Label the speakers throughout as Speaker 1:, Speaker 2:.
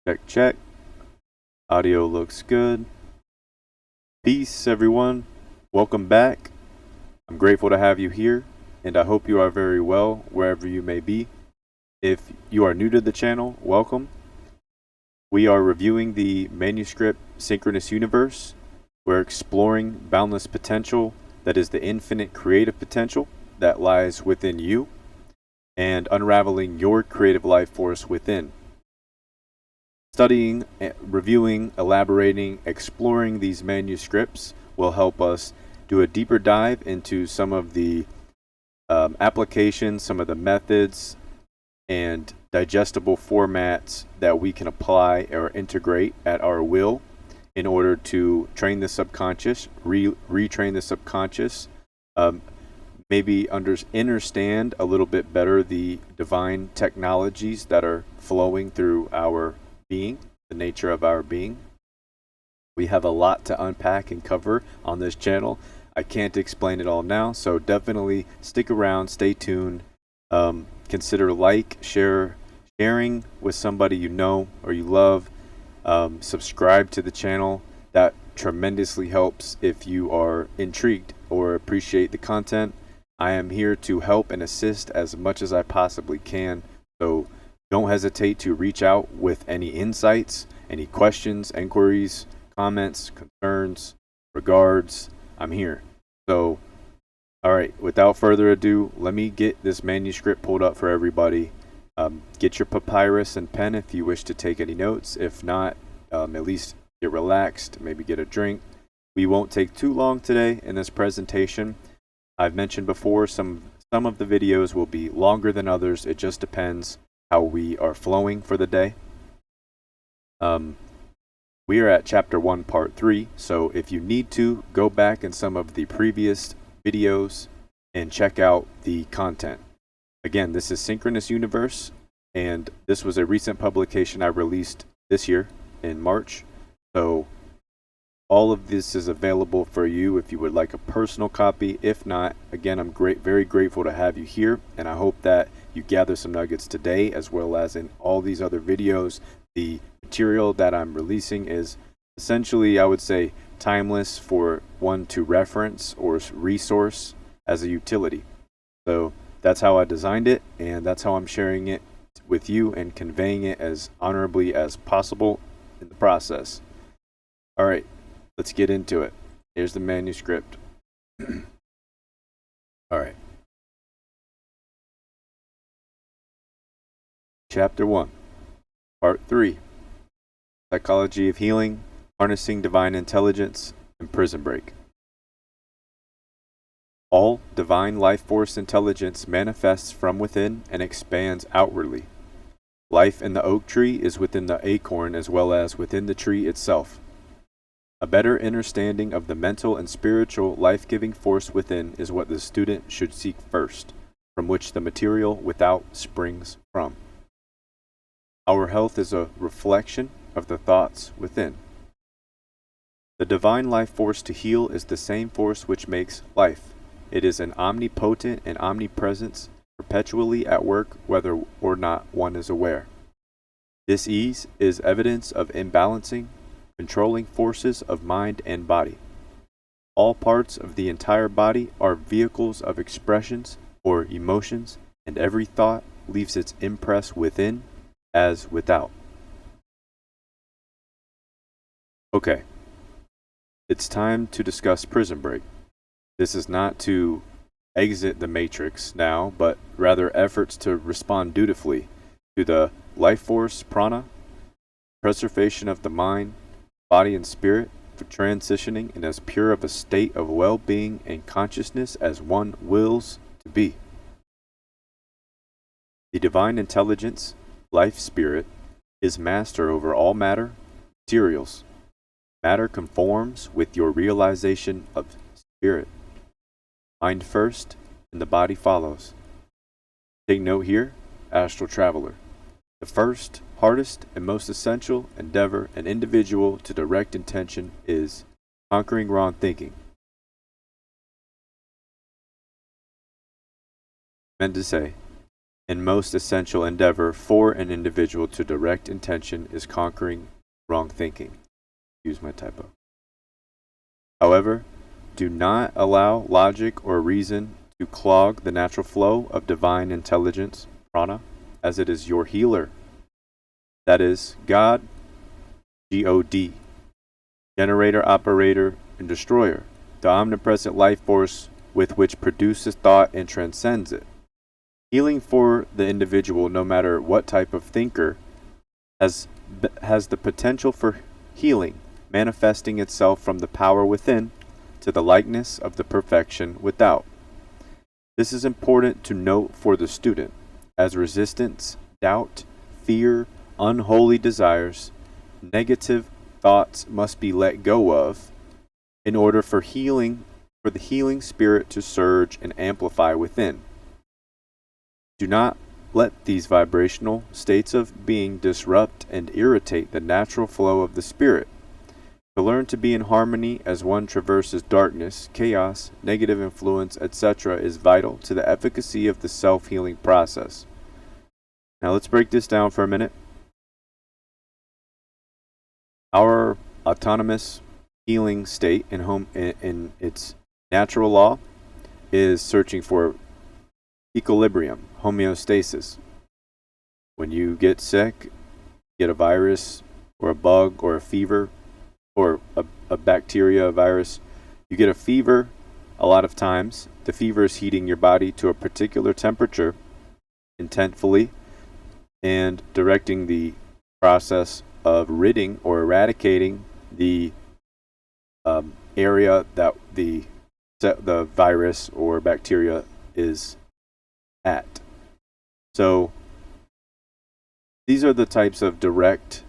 Speaker 1: Check, check. Audio looks good. Peace, everyone. Welcome back. I'm grateful to have you here, and I hope you are very well wherever you may be. If you are new to the channel, welcome. We are reviewing the manuscript Synchronous Universe. We're exploring boundless potential, that is the infinite creative potential that lies within you, and unraveling your creative life force within. Studying, reviewing, elaborating, exploring these manuscripts will help us do a deeper dive into some of the applications, some of the methods, and digestible formats that we can apply or integrate at our will in order to train the subconscious, retrain the subconscious, maybe understand a little bit better the divine technologies that are flowing through our being, the nature of our being. We have a lot to unpack and cover on this channel. I can't explain it all now, so definitely stick around, stay tuned. Consider sharing with somebody you know or you love. Subscribe to the channel. That tremendously helps if you are intrigued or appreciate the content. I am here to help and assist as much as I possibly can, so don't hesitate to reach out with any insights, any questions, inquiries, comments, concerns, regards. I'm here. So, all right, without further ado, let me get this manuscript pulled up for everybody. Get your papyrus and pen if you wish to take any notes. If not, at least get relaxed, maybe get a drink. We won't take too long today in this presentation. I've mentioned before, some of the videos will be longer than others. It just depends how we are flowing for the day. We are at chapter 1, part 3. So if you need to, go back in some of the previous videos and check out the content. Again, this is Synchronous Universe, and this was a recent publication I released this year in March. So all of this is available for you if you would like a personal copy. If not, again, I'm very grateful to have you here, and I hope that you gather some nuggets today as well as in all these other videos. The material that I'm releasing is essentially, I would say, timeless for one to reference or resource as a utility. So that's how I designed it, and that's how I'm sharing it with you and conveying it as honorably as possible in the process. All right. Let's get into it. Here's the manuscript. All right. Chapter 1, Part 3. Psychology of Healing, Harnessing Divine Intelligence, and Prison Break. All divine life force intelligence manifests from within and expands outwardly. Life in the oak tree is within the acorn as well as within the tree itself. A better understanding of the mental and spiritual life-giving force within is what the student should seek first, from which the material without springs from. Our health is a reflection of the thoughts within. The divine life force to heal is the same force which makes life. It is an omnipotent and omnipresence, perpetually at work whether or not one is aware. This ease is evidence of imbalancing, controlling forces of mind and body. All parts of the entire body are vehicles of expressions or emotions, and every thought leaves its impress within as without. Okay, it's time to discuss Prison Break. This is not to exit the matrix now, but rather efforts to respond dutifully to the life force prana, preservation of the mind, body and spirit, for transitioning in as pure of a state of well-being and consciousness as one wills to be. The divine intelligence, life spirit, is master over all matter, materials. Matter conforms with your realization of spirit. Mind first, and the body follows. Take note here, astral traveler. The first, hardest, and most essential endeavor an individual to direct intention is conquering wrong thinking. Meant to say, and most essential endeavor for an individual to direct intention is conquering wrong thinking. Use my typo. However, do not allow logic or reason to clog the natural flow of divine intelligence, prana, as it is your healer. That is God, G-O-D, generator, operator, and destroyer, the omnipresent life force with which produces thought and transcends it. Healing for the individual, no matter what type of thinker, has the potential for healing, manifesting itself from the power within to the likeness of the perfection without. This is important to note for the student, as resistance, doubt, fear, unholy desires, negative thoughts must be let go of in order for the healing spirit to surge and amplify within. Do not let these vibrational states of being disrupt and irritate the natural flow of the spirit. To learn to be in harmony as one traverses darkness, chaos, negative influence, etc. is vital to the efficacy of the self-healing process. Now let's break this down for a minute. Our autonomous healing state in its natural law is searching for equilibrium, homeostasis. When you get sick, get a virus or a bug or a fever or a bacteria, a virus, you get a fever. A lot of times, the fever is heating your body to a particular temperature intentfully and directing the process of ridding or eradicating the area that the virus or bacteria is at. So these are the types of direct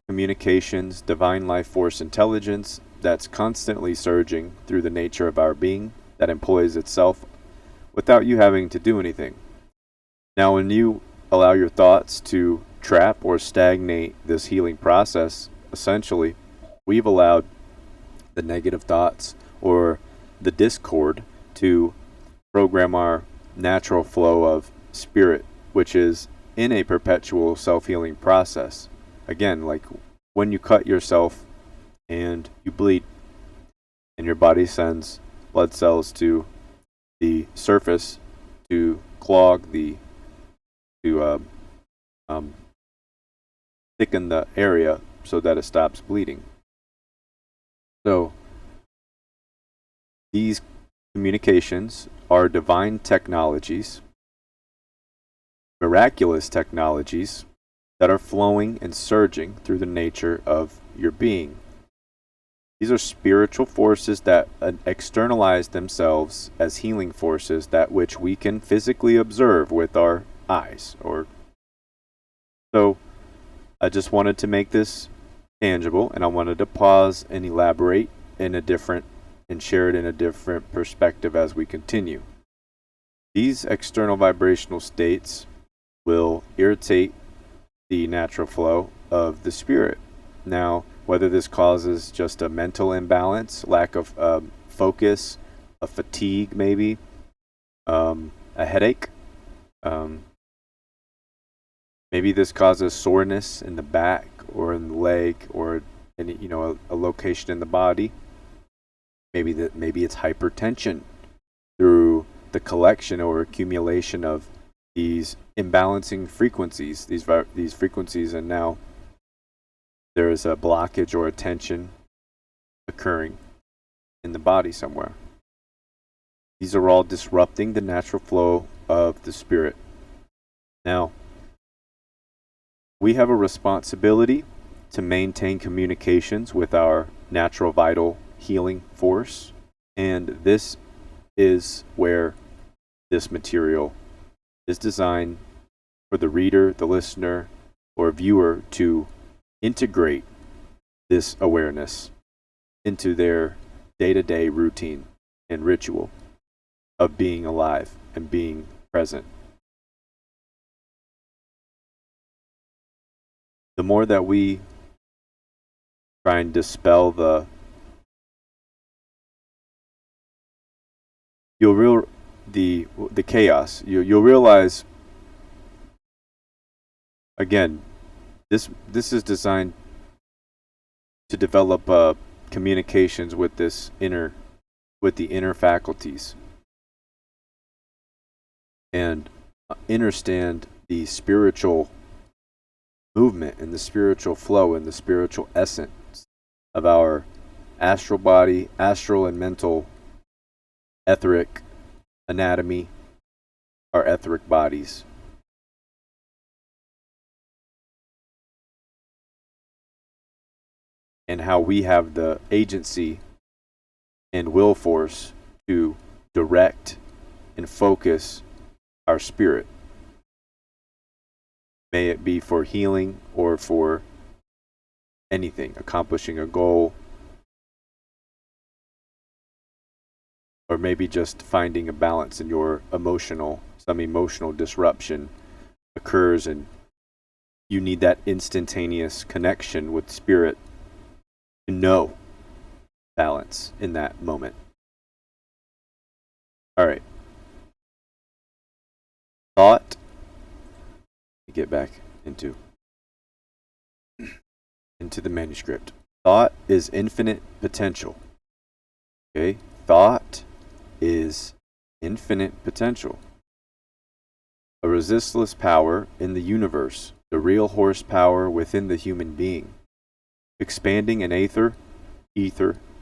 Speaker 1: communications, divine life force intelligence that's constantly surging through the nature of our being that employs itself without you having to do anything. Now, when you allow your thoughts to trap or stagnate this healing process, essentially, we've allowed the negative thoughts or the discord to program our natural flow of spirit, which is in a perpetual self-healing process. Again, like when you cut yourself and you bleed, and your body sends blood cells to the surface to clog to thicken the area so that it stops bleeding. So these communications are divine technologies, miraculous technologies that are flowing and surging through the nature of your being. These are spiritual forces that externalize themselves as healing forces, that which we can physically observe with our eyes. So I just wanted to make this tangible, and I wanted to pause and elaborate and share it in a different perspective as we continue. These external vibrational states will irritate the natural flow of the spirit. Now, whether this causes just a mental imbalance, lack of focus, a fatigue maybe, a headache, maybe this causes soreness in the back or in the leg or a location in the body. Maybe it's hypertension through the collection or accumulation of these imbalancing frequencies, these frequencies, and now there is a blockage or a tension occurring in the body somewhere. These are all disrupting the natural flow of the spirit. Now, we have a responsibility to maintain communications with our natural vital healing force, and this is where this material is designed for the reader, the listener, or viewer to integrate this awareness into their day-to-day routine and ritual of being alive and being present. The more that we try and dispel the chaos, you'll realize again, this is designed to develop communications with the inner faculties, and understand the spiritual movement and the spiritual flow and the spiritual essence of our astral body, astral and mental, etheric anatomy, our etheric bodies. And how we have the agency and will force to direct and focus our spirit. May it be for healing or for anything, accomplishing a goal, or maybe just finding a balance in your some emotional disruption occurs and you need that instantaneous connection with spirit to know balance in that moment. All right. Thought. Get back into the manuscript. Thought is infinite potential. Okay? Thought is infinite potential. A resistless power in the universe, the real horsepower within the human being, expanding in ether,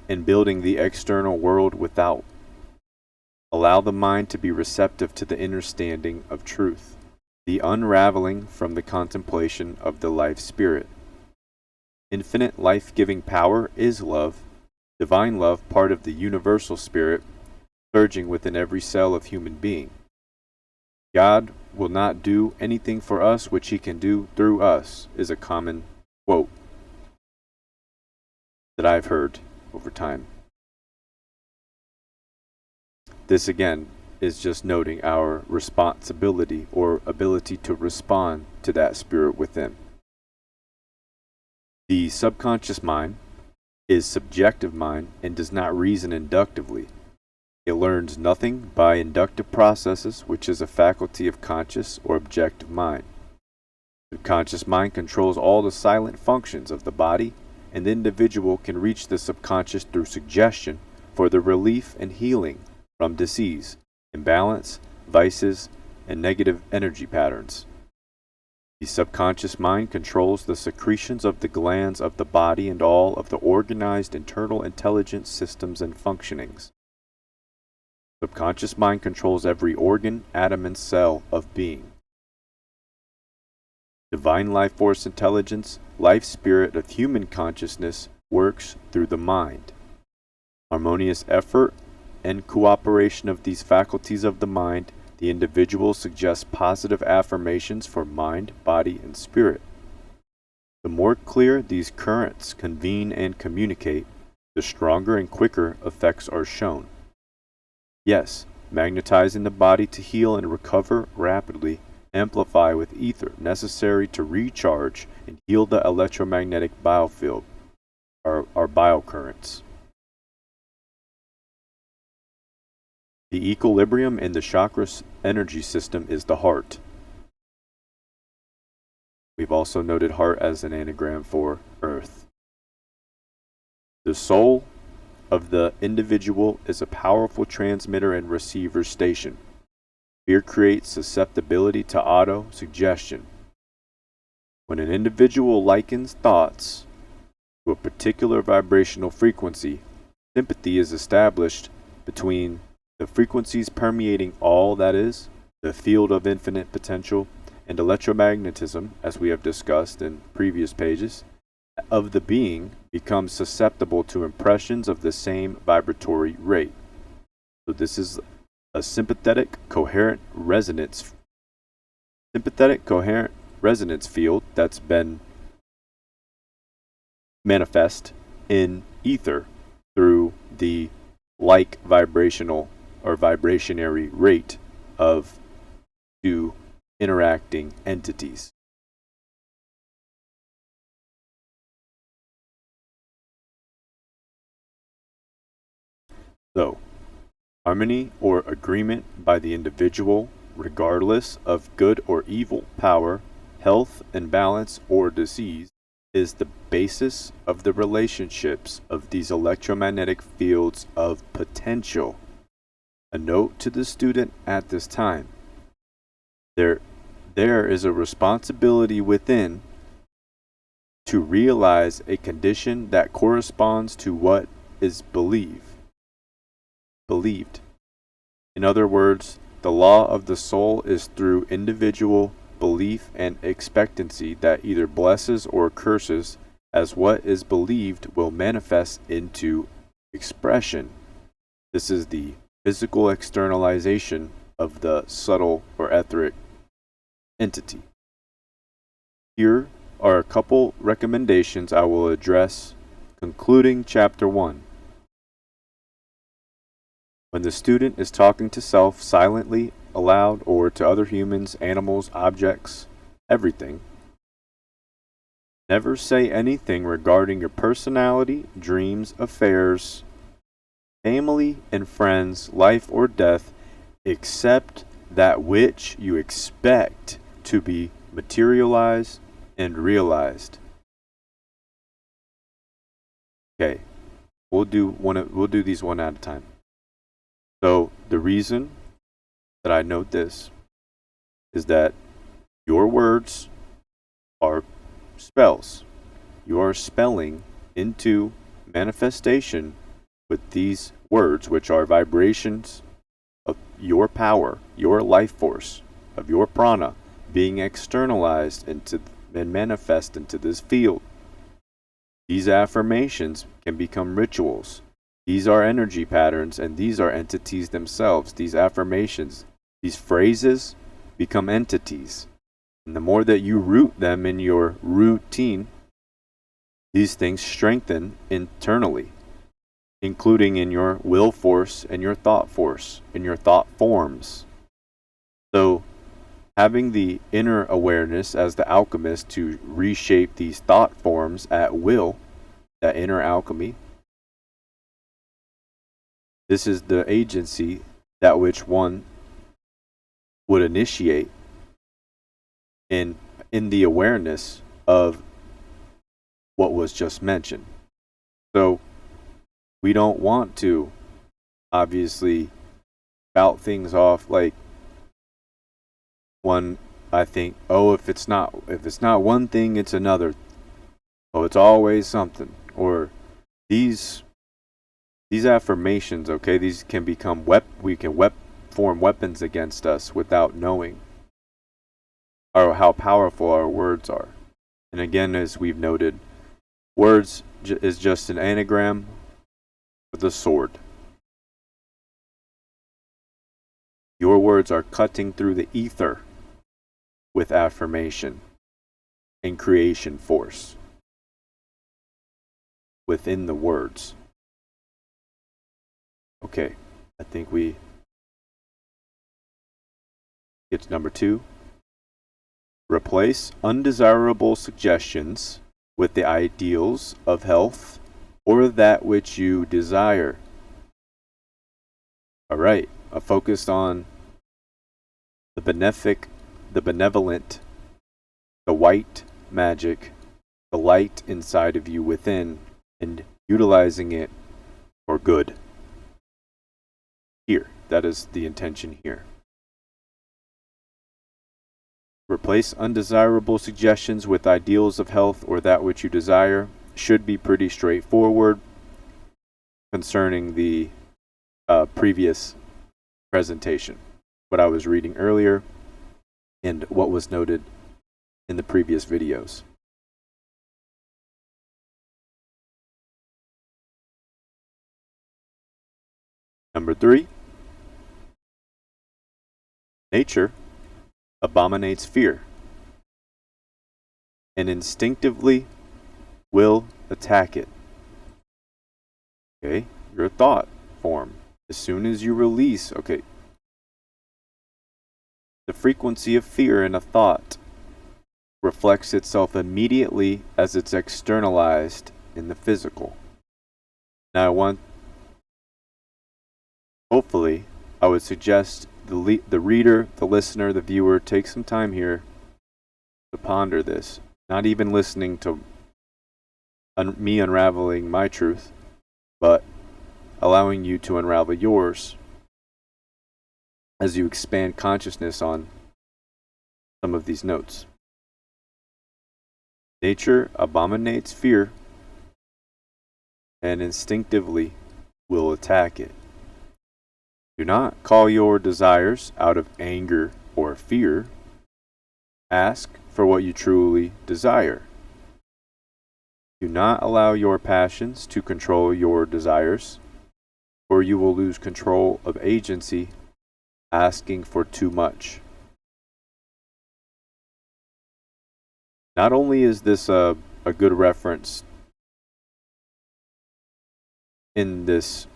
Speaker 1: and building the external world without. Allow the mind to be receptive to the understanding of truth, the unraveling from the contemplation of the life spirit. Infinite life-giving power is love, divine love, part of the universal spirit, surging within every cell of human being. God will not do anything for us which he can do through us, is a common quote that I've heard over time. This again is just noting our responsibility or ability to respond to that spirit within. The subconscious mind is subjective mind and does not reason inductively. It learns nothing by inductive processes, which is a faculty of conscious or objective mind. The conscious mind controls all the silent functions of the body, and the individual can reach the subconscious through suggestion for the relief and healing from disease, imbalance, vices, and negative energy patterns. The subconscious mind controls the secretions of the glands of the body and all of the organized internal intelligence systems and functionings. Subconscious mind controls every organ, atom, and cell of being. Divine life force intelligence, life spirit of human consciousness works through the mind. Harmonious effort and cooperation of these faculties of the mind, the individual suggests positive affirmations for mind, body, and spirit. The more clear these currents convene and communicate, the stronger and quicker effects are shown. Yes, magnetizing the body to heal and recover rapidly, amplify with ether necessary to recharge and heal the electromagnetic biofield, our biocurrents. The equilibrium in the chakras energy system is the heart. We've also noted heart as an anagram for earth. The soul of the individual is a powerful transmitter and receiver station. Fear creates susceptibility to auto-suggestion. When an individual likens thoughts to a particular vibrational frequency, sympathy is established between the frequencies permeating all that is, the field of infinite potential, and electromagnetism, as we have discussed in previous pages, of the being becomes susceptible to impressions of the same vibratory rate. So this is a sympathetic coherent resonance field that's been manifest in ether through the like vibrational or vibrationary rate of two interacting entities. So, harmony or agreement by the individual, regardless of good or evil power, health and balance or disease is the basis of the relationships of these electromagnetic fields of potential. A note to the student at this time. There is a responsibility within to realize a condition that corresponds to what is believed. In other words, the law of the soul is through individual belief and expectancy that either blesses or curses, as what is believed will manifest into expression. This is the physical externalization of the subtle or etheric entity. Here are a couple recommendations I will address concluding Chapter 1. When the student is talking to self silently, aloud, or to other humans, animals, objects, everything, never say anything regarding your personality, dreams, affairs, family and friends, life or death, except that which you expect to be materialized and realized. Okay, we'll do these one at a time. So the reason that I note this is that your words are spells. You are spelling into manifestation with these words, which are vibrations of your power, your life force, of your prana being externalized into and manifest into this field. These affirmations can become rituals. These are energy patterns, and these are entities themselves. These affirmations, these phrases become entities. And the more that you root them in your routine, these things strengthen internally, including in your will force and your thought force, in your thought forms. So, having the inner awareness as the alchemist to reshape these thought forms at will, that inner alchemy, this is the agency that which one would initiate in the awareness of what was just mentioned. So we don't want to obviously spout things off like one. I think, oh, if it's not one thing, it's another. Oh, it's always something. Or these affirmations, okay, these can become form weapons against us without knowing or how powerful our words are. And again, as we've noted, words is just an anagram with a sword. Your words are cutting through the ether with affirmation and creation force within the words. Okay, I think we get to number 2. Replace undesirable suggestions with the ideals of health or that which you desire. All right, I focused on the benevolent, the white magic, the light inside of you within, and utilizing it for good. Here, that is the intention here. Replace undesirable suggestions with ideals of health or that which you desire. Should be pretty straightforward concerning the previous presentation, what I was reading earlier, and what was noted in the previous videos. Number 3, nature abominates fear and instinctively will attack it. Okay, your thought form. As soon as you release, okay, the frequency of fear in a thought reflects itself immediately as it's externalized in the physical. Now, hopefully, I would suggest the reader, the listener, the viewer take some time here to ponder this, not even listening to me unraveling my truth, but allowing you to unravel yours as you expand consciousness on some of these notes. Nature abominates fear and instinctively will attack it. Do not call your desires out of anger or fear. Ask for what you truly desire. Do not allow your passions to control your desires, or you will lose control of agency, asking for too much. Not only is this a good reference in this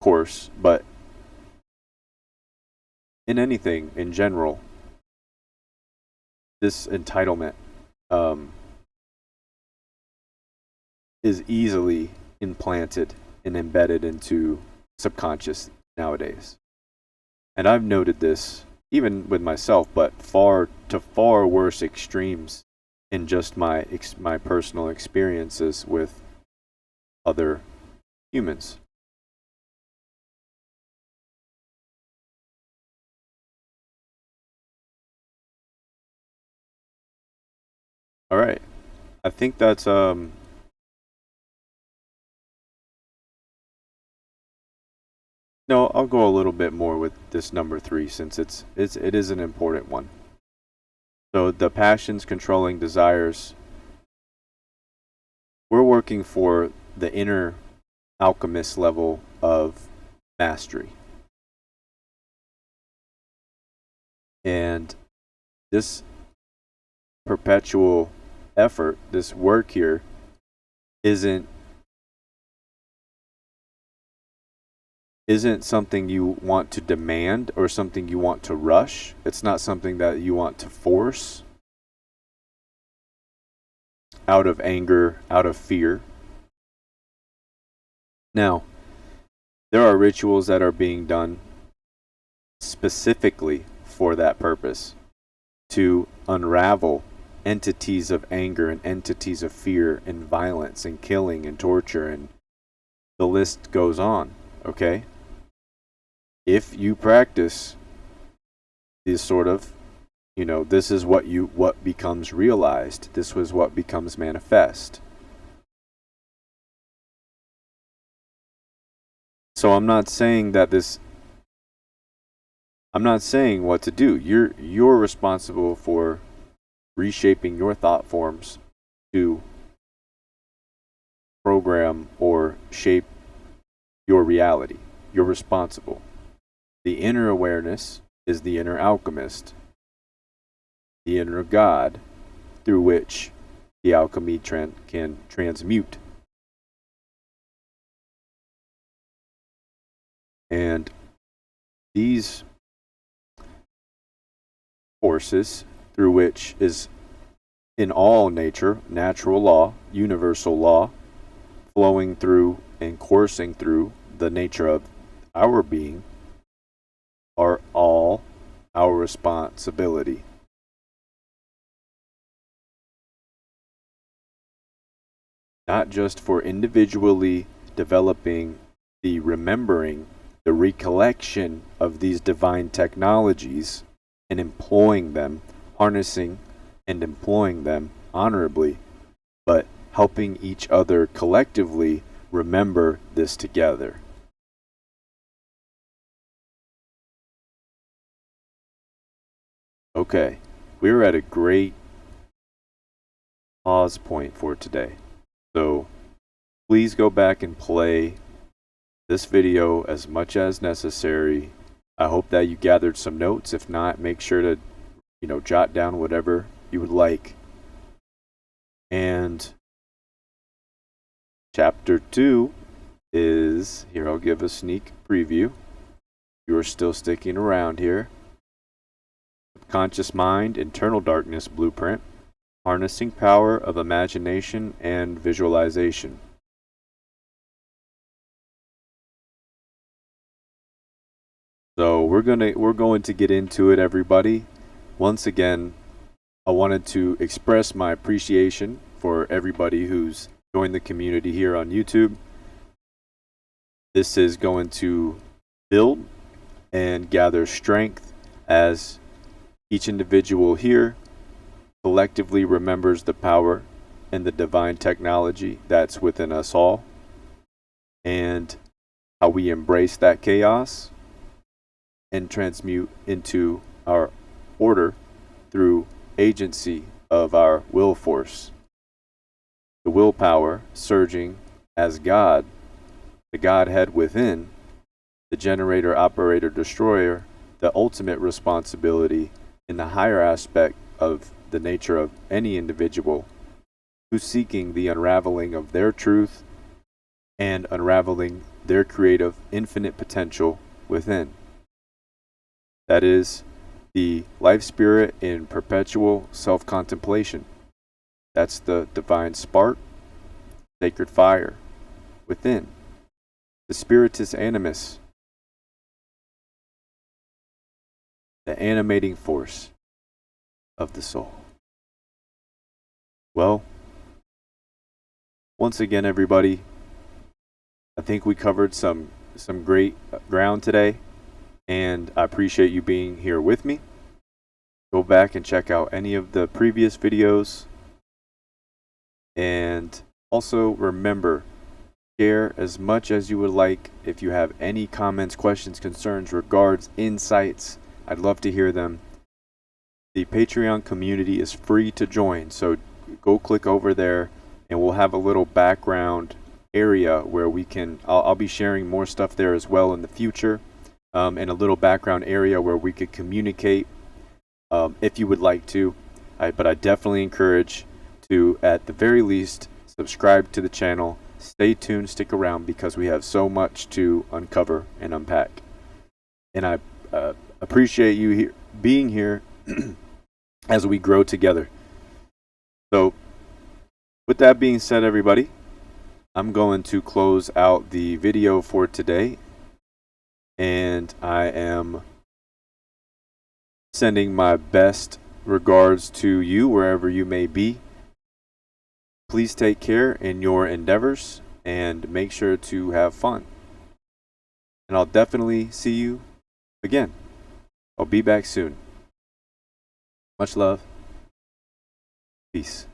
Speaker 1: course, but in anything in general, this entitlement is easily implanted and embedded into subconscious nowadays. And I've noted this even with myself, but far worse extremes in just my personal experiences with other humans. All right. I think that's no, I'll go a little bit more with this number 3 since it is an important one. So the passions controlling desires, we're working for the inner alchemist level of mastery. And this perpetual effort, this work here, isn't something you want to demand or something you want to rush. It's not something that you want to force out of anger, out of fear. Now, there are rituals that are being done specifically for that purpose, to unravel entities of anger and entities of fear and violence and killing and torture, and the list goes on, okay? If you practice this sort of, this is what becomes realized, this was what becomes manifest. So I'm not saying what to do. You're responsible for reshaping your thought forms to program or shape your reality. You're responsible. The inner awareness is the inner alchemist, the inner God through which the alchemy can transmute. And these forces through which is in all nature, natural law, universal law, flowing through and coursing through the nature of our being, are all our responsibility. Not just for individually developing the remembering, the recollection of these divine technologies and employing them, harnessing and employing them honorably, but helping each other collectively remember this together. Okay, we're at a great pause point for today. So please go back and play this video as much as necessary. I hope that you gathered some notes. If not, make sure to, jot down whatever you would like. And chapter 2 is, here I'll give a sneak preview. You're still sticking around here. Subconscious Mind, Internal Darkness Blueprint, Harnessing Power of Imagination and Visualization. So we're going to get into it, everybody. Once again, I wanted to express my appreciation for everybody who's joined the community here on YouTube. This is going to build and gather strength as each individual here collectively remembers the power and the divine technology that's within us all, and how we embrace that chaos and transmute into our order through agency of our will force. The willpower surging as God, the Godhead within, the generator, operator, destroyer, the ultimate responsibility in the higher aspect of the nature of any individual who's seeking the unraveling of their truth and unraveling their creative infinite potential within. That is the life spirit in perpetual self-contemplation. That's the divine spark, sacred fire within. The spiritus animus, the animating force of the soul. Well, once again, everybody, I think we covered some great ground today, and I appreciate you being here with me. Go back and check out any of the previous videos, and also remember, share as much as you would like. If you have any comments, questions, concerns, regards, insights, I'd love to hear them. The Patreon community is free to join, so go click over there, and we'll have a little background area where we can, I'll be sharing more stuff there as well in the future, and a little background area where we could communicate if you would like to. But I definitely encourage to, at the very least, subscribe to the channel. Stay tuned, stick around, because we have so much to uncover and unpack. And I appreciate you being here as we grow together. So, with that being said, everybody, I'm going to close out the video for today, and I am sending my best regards to you wherever you may be. Please take care in your endeavors and make sure to have fun. And I'll definitely see you again. I'll be back soon. Much love. Peace.